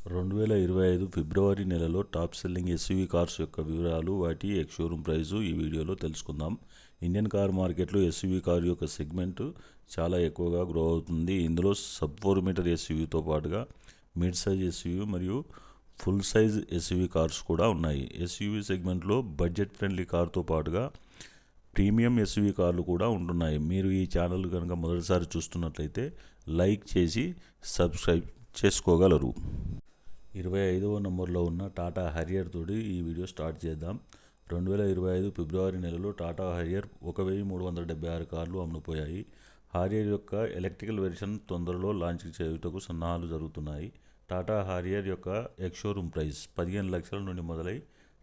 2025 ఫిబ్రవరి నెలలో top selling SUV cars యొక్క వివరాలు, వాటి ఎక్స్ షోరూమ్ ప్రైజు ఈ వీడియోలో తెలుసుకుందాం. ఇండియన్ కార్ మార్కెట్లో ఎస్యూవీ కారు యొక్క సెగ్మెంట్ చాలా ఎక్కువగా గ్రో అవుతుంది. ఇందులో సబ్ 4 మీటర్ ఎస్యూవీతో పాటుగా మిడ్ సైజ్ ఎస్యూవీ మరియు ఫుల్ సైజ్ ఎస్యూవీ కార్స్ కూడా ఉన్నాయి. ఎస్యూవీ సెగ్మెంట్లో బడ్జెట్ ఫ్రెండ్లీ కార్తో పాటుగా ప్రీమియం ఎస్యూవీ కార్లు కూడా ఉంటున్నాయి. మీరు ఈ ఛానల్ కనుక మొదటిసారి చూస్తున్నట్లయితే లైక్ చేసి సబ్స్క్రైబ్ చేసుకోగలరు. 25వ నంబర్లో ఉన్న టాటా హరియర్ తోటి ఈ వీడియో స్టార్ట్ చేద్దాం. 2025 ఫిబ్రవరి నెలలో టాటా హరియర్ 1376 కార్లు అమ్ముడుపోయాయి. హారియర్ యొక్క ఎలక్ట్రికల్ వెర్షన్ తొందరలో లాంచ్ చేయుటకు సన్నాహాలు జరుగుతున్నాయి. టాటా హారియర్ యొక్క ఎక్స్ షోరూమ్ ప్రైస్ 15 లక్షల నుండి మొదలై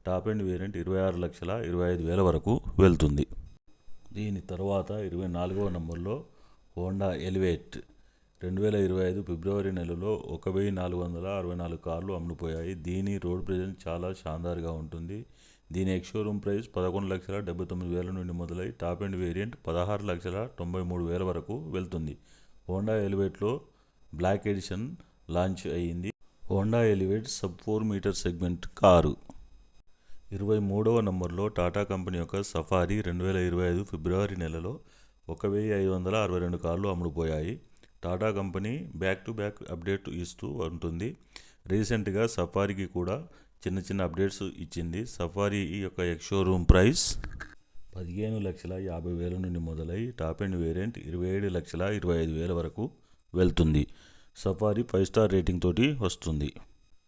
టాప్ ఎండ్ వేరియంట్ 26,25,000 వరకు వెళ్తుంది. దీని తర్వాత 24వ నంబర్లో హోండా ఎలివేట్ 2025 ఫిబ్రవరి నెలలో 1464 కార్లు అమ్ముడుపోయాయి. దీని రోడ్ ప్రెజెన్స్ చాలా షాందార్గా ఉంటుంది. దీని ఎక్స్ షోరూమ్ ప్రైస్ 11,79,000 నుండి మొదలై టాప్ ఎండ్ వేరియంట్ 16,93,000 వరకు వెళ్తుంది. హోండా ఎలివేట్లో బ్లాక్ ఎడిషన్ లాంచ్ అయ్యింది. Honda Elevate sub 4 metre segment car. 23వ నంబర్లో టాటా కంపెనీ యొక్క సఫారీ 2025 ఫిబ్రవరి నెలలో 1562 కార్లు అమ్ముడుపోయాయి. Tata company back to back update ఇస్తూ ఉంటుంది. రీసెంట్గా సఫారీకి కూడా చిన్న అప్డేట్స్ ఇచ్చింది. సఫారీ యొక్క ఎక్స్ షోరూమ్ ప్రైస్ 15,50,000 నుండి మొదలై టాప్ ఎండ్ వేరియంట్ 27,25,000 వరకు వెళ్తుంది. సఫారీ 5 స్టార్ రేటింగ్ తోటి వస్తుంది.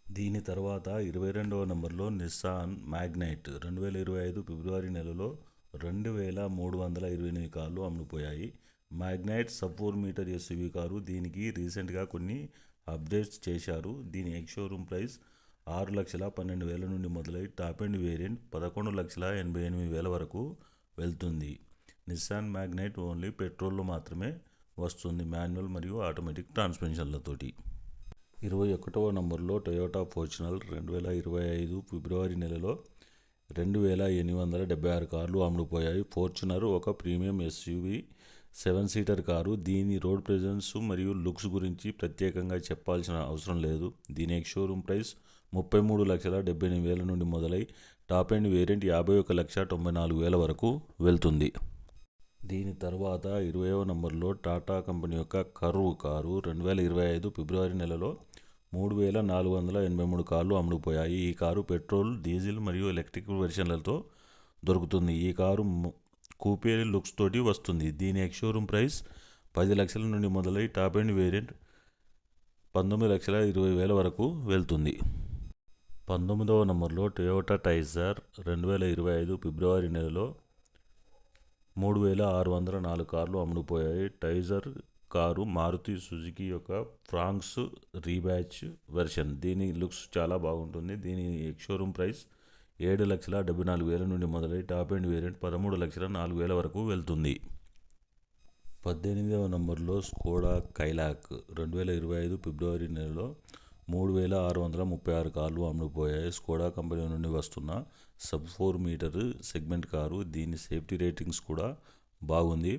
దీని తర్వాత 22వ నంబర్లో నిస్సాన్ మ్యాగ్నైట్ 2025 ఫిబ్రవరి నెలలో 2,328 కార్లు అమ్ముడుపోయాయి. Magnite sub 4 metre SUV car. దీనికి రీసెంట్గా కొన్ని అప్డేట్స్ చేశారు. దీని ఎక్స్ షోరూమ్ ప్రైస్ 6,12,000 నుండి మొదలై టాప్ ఎండ్ వేరియంట్ 11,88,000 వరకు వెళ్తుంది. నిస్సాన్ మ్యాగ్నైట్ ఓన్లీ పెట్రోల్లో మాత్రమే వస్తుంది, మాన్యువల్ మరియు ఆటోమేటిక్ ట్రాన్స్మిషన్లతోటి. 21వ నంబర్లో టొయోటా ఫార్చునర్ 2025 ఫిబ్రవరి నెలలో 2,876 కార్లు అమ్ముడుపోయాయి. ఫార్చునర్ ఒక ప్రీమియం ఎస్యూవీ 7 సీటర్ కారు. దీని రోడ్ ప్రెజెన్స్ మరియు లుక్స్ గురించి ప్రత్యేకంగా చెప్పాల్సిన అవసరం లేదు. దీని ఎక్స్ షోరూమ్ ప్రైస్ 33,78,000 నుండి మొదలై టాప్ ఎండ్ వేరియంట్ 51,94,000 వరకు వెళ్తుంది. దీని తర్వాత 20వ నంబర్లో టాటా కంపెనీ యొక్క కర్వ్ కారు 2025 ఫిబ్రవరి నెలలో 3,483 కార్లు అమ్ముడుపోయాయి. ఈ కారు పెట్రోల్, డీజిల్ మరియు ఎలక్ట్రిక్ వెర్షన్లతో దొరుకుతుంది. ఈ కారు కూపే లుక్స్ తోటి వస్తుంది. దీని ఎక్స్ షోరూమ్ ప్రైస్ 10 లక్షల నుండి మొదలై టాప్ ఎండ్ వేరియంట్ 19,20,000 వరకు వెళ్తుంది. 19వ నంబర్లో టొయోటా టైజర్ 2025 ఫిబ్రవరి నెలలో 3,604 కార్లు అమ్ముడుపోయాయి. టైజర్ కారు మారుతి సుజుకి యొక్క ఫ్రాంక్స్ రీబ్యాచ్ వెర్షన్. దీని లుక్స్ చాలా బాగుంటుంది. దీని ఎక్స్ షోరూమ్ ప్రైస్ 7,74,000 నుండి మొదలై టాప్ ఎండ్ వేరియంట్ 13,04,000 వరకు వెళ్తుంది. 18వ నంబర్లో స్కోడా కైలాక్ 2025 ఫిబ్రవరి నెలలో 3,636 కార్లు అమ్ముడుపోయాయి. స్కోడా కంపెనీ నుండి వస్తున్న సబ్ 4 మీటర్ సెగ్మెంట్ కారు. దీని సేఫ్టీ రేటింగ్స్ కూడా బాగుంది.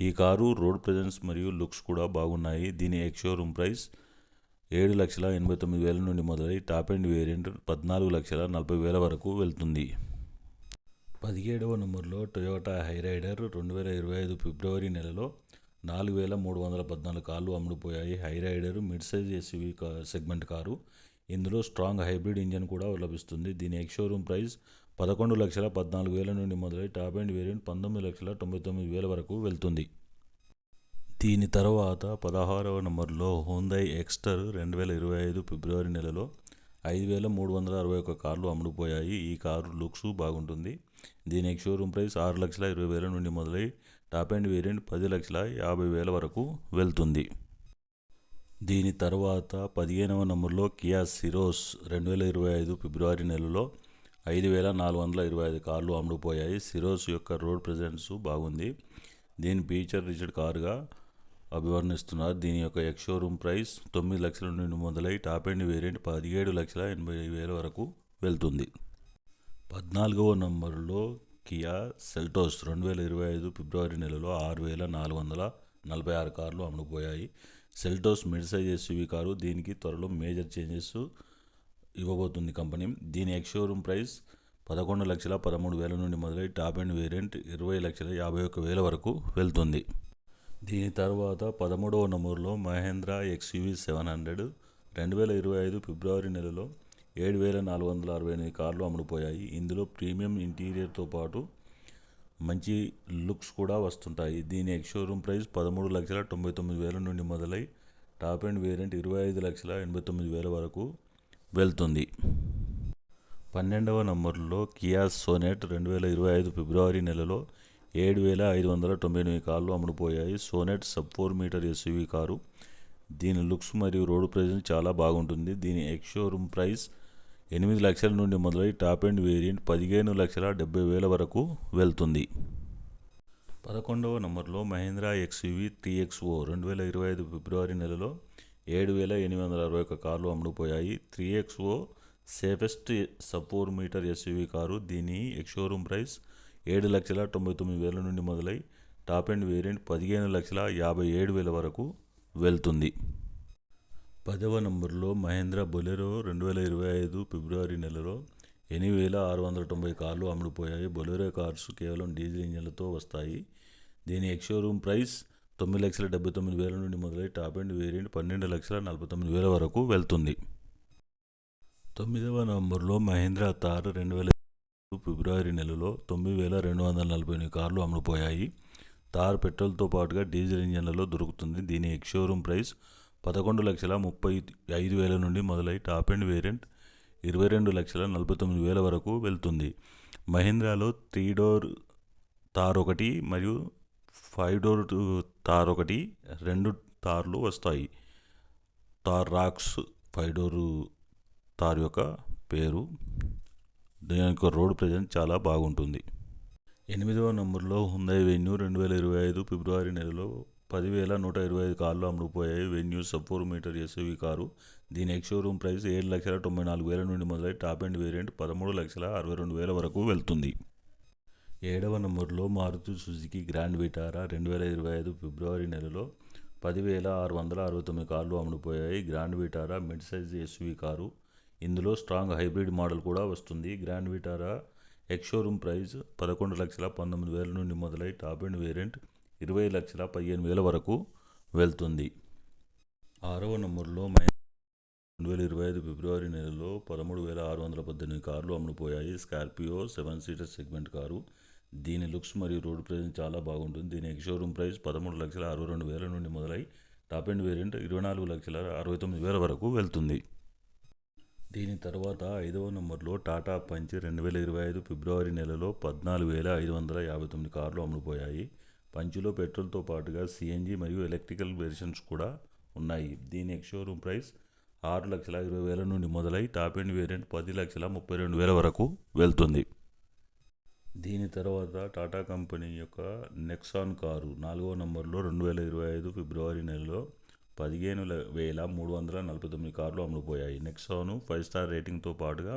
ఈ కారు రోడ్ ప్రెజెన్స్ మరియు లుక్స్ కూడా బాగున్నాయి. దీని ఎక్స్ షోరూమ్ ప్రైస్ 7,89,000 నుండి మొదలై టాప్ ఎండ్ వేరియంట్ 14,40,000 వరకు వెళ్తుంది. 17వ నంబర్లో టొయోటా హైరైడర్ 2025 ఫిబ్రవరి నెలలో 4,314 కార్లు అమ్ముడుపోయాయి. Hyryder mid size SUV segment car. ఇందులో స్ట్రాంగ్ హైబ్రిడ్ ఇంజన్ కూడా లభిస్తుంది. దీని ఎక్స్ షోరూమ్ ప్రైస్ 11,14,000 నుండి మొదలై టాప్ ఎండ్ వేరియంట్ 19,99,000 వరకు వెళ్తుంది. దీని తర్వాత 16వ నంబర్లో హ్యుందై ఎక్స్టర్ 2025 ఫిబ్రవరి నెలలో 5,361 కార్లు అమ్ముడుపోయాయి. ఈ కారు లుక్స్ బాగుంటుంది. దీని ఎక్స్ షోరూమ్ ప్రైస్ 6,20,000 నుండి మొదలై టాప్ ఎండ్ వేరియంట్ 10,50,000 వరకు వెళ్తుంది. దీని తర్వాత 15వ నంబర్లో కియా సిరోస్ 2025 ఫిబ్రవరి నెలలో 5,425 కార్లు అమ్ముడుపోయాయి. సిరోస్ యొక్క రోడ్ ప్రెజెన్స్ బాగుంది. దీని ఫీచర్ రిచ్డ్ కారుగా అభివర్ణిస్తున్నారు. దీని యొక్క ఎక్స్ షోరూమ్ ప్రైస్ 9 లక్షల నుండి మొదలై టాప్ ఎండ్ వేరియంట్ 17,80,000 వరకు వెళ్తుంది. 14వ నంబర్లో కియా సెల్టోస్ 2025 ఫిబ్రవరి నెలలో 6,446 కార్లు అమ్ముడుపోయాయి. Seltos mid size SUV car. దీనికి త్వరలో మేజర్ చేంజెస్ ఇవ్వబోతుంది కంపెనీ. దీని ఎక్స్ షోరూమ్ ప్రైస్ 11,13,000 నుండి మొదలై టాప్ అండ్ వేరియంట్ 20,51,000 వరకు వెళ్తుంది. దీని తర్వాత 13వ నంబర్లో మహేంద్రా ఎక్స్యూవీ 700. 2025 ఫిబ్రవరి నెలలో 7,468 కార్లు అమ్ముడుపోయాయి. ఇందులో ప్రీమియం ఇంటీరియర్తో పాటు మంచి లుక్స్ కూడా వస్తుంటాయి. దీని ఎక్స్ షోరూమ్ ప్రైస్ 13,99,000 నుండి మొదలై టాప్ అండ్ వేరియంట్ 25,89,000 వరకు వెళ్తుంది. 12వ నంబర్లో కియా సోనెట్. 2025 ఫిబ్రవరి నెలలో 7,598 కార్లు అమ్ముడుపోయాయి. Sonet sub 4 metre SUV car. దీని లుక్స్ మరియు రోడ్డు ప్రెజెన్స్ చాలా బాగుంటుంది. దీని ఎక్స్ షోరూమ్ ప్రైస్ 8 లక్షల నుండి మొదలై టాప్ అండ్ వేరియంట్ 15,70,000 వరకు వెళ్తుంది. 11వ నంబర్లో మహేంద్రా ఎక్స్యూవీ 3XO. 2025 ఫిబ్రవరి నెలలో 7,861 కార్లు అమ్ముడుపోయాయి. 3XO safest sub 4 metre SUV car. దీని ఎక్స్ షోరూమ్ ప్రైస్ 7,99,000 నుండి మొదలై టాప్ అండ్ వేరియంట్ 15,57,000 వరకు వెళ్తుంది. 10వ నంబర్లో మహేంద్రా బొలెరో. 2025 ఫిబ్రవరి నెలలో 8,690 కార్లు అమ్ముడుపోయాయి. బొలెరో కార్స్ కేవలం డీజిల్ ఇంజన్లతో వస్తాయి. దీని ఎక్స్ షోరూమ్ ప్రైస్ 9,79,000 నుండి మొదలై టాప్ అండ్ వేరియంట్ 12,49,000 వరకు వెళ్తుంది. 9వ నంబర్లో మహేంద్రా థార్. 2025 ఫిబ్రవరి నెలలో 9,248 కార్లు అమ్ముడుపోయాయి. థార్ పెట్రోల్తో పాటుగా డీజిల్ ఇంజన్లలో దొరుకుతుంది. దీని ఎక్స్ షోరూమ్ ప్రైస్ 11,35,000 నుండి మొదలై టాప్ అండ్ వేరియంట్ 22,49,000 వరకు వెళ్తుంది. మహీంద్రాలో 3 డోర్ థార్ ఒకటి మరియు 5 డోర్ థార్ ఒకటి, 2 థార్లు వస్తాయి. థార్ రాక్స్ 5 డోర్ థార్ యొక్క పేరు. దీని యొక్క రోడ్ ప్రెజెన్స్ చాలా బాగుంటుంది. 8వ నంబర్లో హుందాయ్ వెన్యూ. 2025 ఫిబ్రవరి నెలలో 10,125 కార్లు అమ్ముడుపోయాయి. Venue sub 4 metre SUV car. దీని ఎక్స్ షోరూమ్ ప్రైస్ 7,94,000 నుండి మొదలై టాప్ అండ్ వేరియంట్ 13,62,000 వరకు వెళ్తుంది. 7వ నంబర్లో మారుతి సుజుకి గ్రాండ్ విటారా. 2025 ఫిబ్రవరి నెలలో 10,669 కార్లు అమ్ముడుపోయాయి. Grand Vitara mid size SUV car. ఇందులో స్ట్రాంగ్ హైబ్రిడ్ మోడల్ కూడా వస్తుంది. Grand Vitara ex showroom price 11,19,000 నుండి మొదలై టాప్ అండ్ వేరియంట్ 20,15,000 వరకు వెళ్తుంది. 6వ నంబర్లో 2025 ఫిబ్రవరి నెలలో 13,618 కార్లు అమ్ముడుపోయాయి. Scorpio 7 seater segment car. దీని లుక్స్ మరియు రోడ్ ప్రెజెన్స్ చాలా బాగుంటుంది. దీని ఎక్స్ షోరూమ్ ప్రైస్ 13,62,000 నుండి మొదలై టాప్ అండ్ వేరియంట్ 24,69,000 వరకు వెళ్తుంది. దీని తర్వాత 5వ నంబర్లో టాటా పంచ్. 2025 ఫిబ్రవరి నెలలో 14,559 కార్లు అమ్ముడుపోయాయి. పంచ్లో పెట్రోల్తో పాటుగా సిఎన్జి మరియు ఎలక్ట్రికల్ వెర్షన్స్ కూడా ఉన్నాయి. దీని ఎక్స్ షోరూమ్ ప్రైస్ 6,20,000 నుండి మొదలై టాప్ అండ్ వేరియంట్ 10,32,000 వరకు వెళ్తుంది. దీని తర్వాత టాటా కంపెనీ యొక్క నెక్సాన్ కారు. 4వ నంబర్లో 2025 ఫిబ్రవరి నెలలో 15,349 కార్లు అమ్ముడుపోయాయి. నెక్సాన్ 5 స్టార్ రేటింగ్తో పాటుగా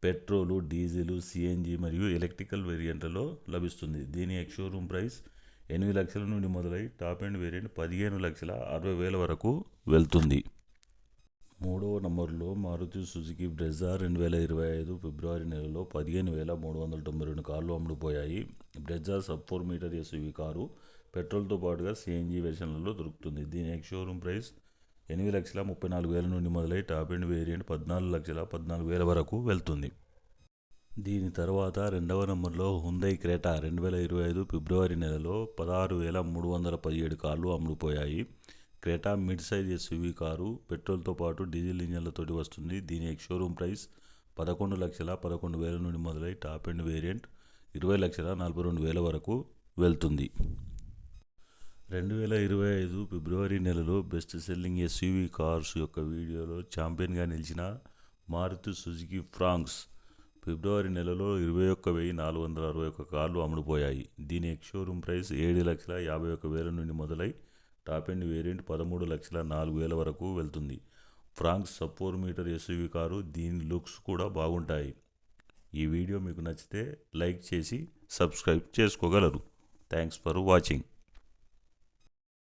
పెట్రోలు, డీజిల్, సిఎన్జి మరియు ఎలక్ట్రికల్ వేరియంట్లలో లభిస్తుంది. దీని ఎక్స్ షోరూమ్ ప్రైస్ 8 లక్షల నుండి మొదలై టాప్ అండ్ వేరియంట్ 15,60,000 వరకు వెళ్తుంది. 3వ నంబర్లో మారుతి సుజుకి బ్రెజా. 2025 ఫిబ్రవరి నెలలో 15,392 కార్లు అమ్ముడుపోయాయి. Brezza sub 4 metre SUV car. పెట్రోల్తో పాటుగా సిఎన్జి వెర్షన్లలో దొరుకుతుంది. దీని ఎక్స్ షోరూమ్ ప్రైస్ 8,34,000 నుండి మొదలై టాప్ అండ్ వేరియంట్ 14,14,000 వరకు వెళ్తుంది. దీని తర్వాత 2వ నంబర్లో హుందాయ్ క్రెటా. 2025 ఫిబ్రవరి నెలలో 16,317 కార్లు అమ్ముడుపోయాయి. Creta mid size SUV car. పెట్రోల్తో పాటు డీజిల్ ఇంజన్లతోటి వస్తుంది. దీని ఎక్స్ షోరూమ్ ప్రైస్ 11,11,000 నుండి మొదలై టాప్ అండ్ వేరియంట్ 20,42,000 వరకు వెళ్తుంది. 2025 ఫిబ్రవరి నెలలో బెస్ట్ సెల్లింగ్ ఎస్యూవీ కార్స్ యొక్క వీడియోలో ఛాంపియన్గా నిలిచిన మారుతి సుజుకి ఫ్రాంక్స్. ఫిబ్రవరి నెలలో 21,461 కార్లు అమ్ముడుపోయాయి. దీని ఎక్స్ షోరూమ్ ప్రైస్ 7,51,000 నుండి మొదలై టాప్ అండ్ వేరియంట్ 13,04,000 వరకు వెళ్తుంది. Fronx sub 4 metre SUV car. దీని లుక్స్ కూడా బాగుంటాయి. ఈ వీడియో మీకు నచ్చితే లైక్ చేసి సబ్స్క్రైబ్ చేసుకోగలరు. Thanks for watching.